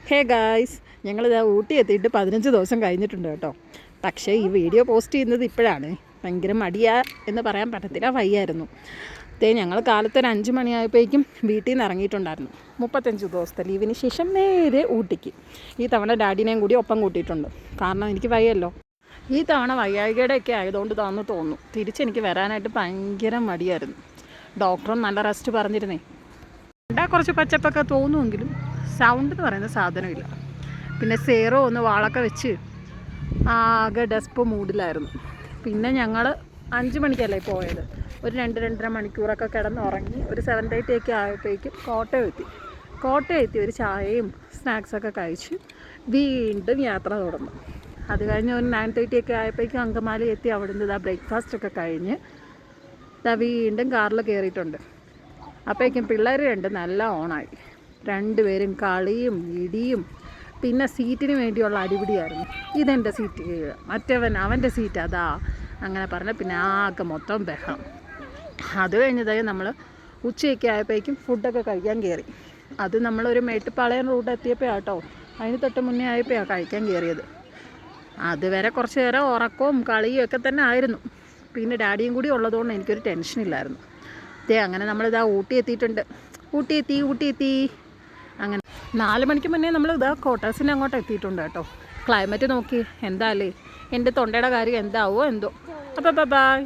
Hey guys, ഞങ്ങളിതാ ഊട്ടി എത്തിയിട്ട് 15 ദിവസം കഴിഞ്ഞിട്ടുണ്ട് കേട്ടോ. പക്ഷേ ഈ വീഡിയോ പോസ്റ്റ് ചെയ്യുന്നത് ഇപ്പോഴാണ്. ഭയങ്കര മടിയാ എന്ന് പറയാൻ പറ്റത്തില്ല, വയ്യായിരുന്നു. ഞങ്ങൾ കാലത്ത് ഒരു 5 മണിയായപ്പോഴേക്കും വീട്ടിൽ നിന്ന് ഇറങ്ങിയിട്ടുണ്ടായിരുന്നു. 35 ദിവസത്തെ ലീവിന് ശേഷം നേരെ ഊട്ടിക്ക്. ഈ തവണ ഡാഡിനെയും കൂടി ഒപ്പം കൂട്ടിയിട്ടുണ്ട്. കാരണം എനിക്ക് വയ്യല്ലോ. ഈ തവണ വയ്യായികയുടെയൊക്കെ ആയതുകൊണ്ട് തോന്നുന്നു തിരിച്ചെനിക്ക് വരാനായിട്ട് ഭയങ്കര മടിയായിരുന്നു. ഡോക്ടറും നല്ല റെസ്റ്റ് പറഞ്ഞിരുന്നേ. കുറച്ച് പച്ചപ്പൊക്കെ തോന്നുമെങ്കിലും സൗണ്ട് എന്ന് പറയുന്ന സാധനമില്ല. പിന്നെ സേറോ ഒന്ന് വാളൊക്കെ വെച്ച് ആകെ ഡെസ്പ് മൂഡിലായിരുന്നു. പിന്നെ ഞങ്ങൾ 5 മണിക്കല്ലേ പോയത്. ഒരു 2-2.5 മണിക്കൂറൊക്കെ കിടന്നുറങ്ങി. ഒരു 7:30 ഒക്കെ ആയപ്പോഴേക്കും കോട്ടയം എത്തി ഒരു ചായയും സ്നാക്സൊക്കെ കഴിച്ച് വീണ്ടും യാത്ര തുടർന്നു. അത് കഴിഞ്ഞ് ഒരു 9:30 ഒക്കെ ആയപ്പോഴേക്കും അങ്കമാലി എത്തി. അവിടുന്ന് ബ്രേക്ക്ഫാസ്റ്റൊക്കെ കഴിഞ്ഞ് വീണ്ടും കാറിൽ കയറിയിട്ടുണ്ട്. അപ്പോഴേക്കും പിള്ളേർ നല്ല ഓണായി. 2 പേരും കളിയും ഇടിയും. പിന്നെ സീറ്റിന് വേണ്ടിയുള്ള അടിപിടിയായിരുന്നു. ഇതെൻ്റെ സീറ്റ്, അവൻ്റെ സീറ്റ് അതാ, അങ്ങനെ പറഞ്ഞ് പിന്നെ ആകെ മൊത്തം ബഹളം. അത് കഴിഞ്ഞതായി നമ്മൾ ഉച്ചയൊക്കെ ആയപ്പോഴേക്കും ഫുഡൊക്കെ കഴിക്കാൻ കയറി. അത് നമ്മളൊരു മേട്ടുപ്പാളയം റൂട്ട് എത്തിയപ്പോൾ കേട്ടോ, അതിന് തൊട്ട് മുന്നേ ആയപ്പോഴാണ് കഴിക്കാൻ കയറിയത്. അതുവരെ കുറച്ച് നേരം ഉറക്കവും കളിയും ഒക്കെ തന്നെ ആയിരുന്നു. പിന്നെ ഡാഡിയും കൂടി ഉള്ളതുകൊണ്ട് എനിക്കൊരു ടെൻഷനില്ലായിരുന്നു. അങ്ങനെ നമ്മളിതാ ഊട്ടി എത്തിയിട്ടുണ്ട്. ഊട്ടി എത്തി അങ്ങനെ 4 മണിക്ക് മുന്നേ നമ്മൾ ക്വാർട്ടേഴ്സിന് അങ്ങോട്ട് എത്തിയിട്ടുണ്ട് കേട്ടോ. ക്ലൈമറ്റ് നോക്കി, എന്താ അല്ലേ, എൻ്റെ തൊണ്ടയുടെ കാര്യം എന്താവോ എന്തോ. അപ്പോൾ ബൈ.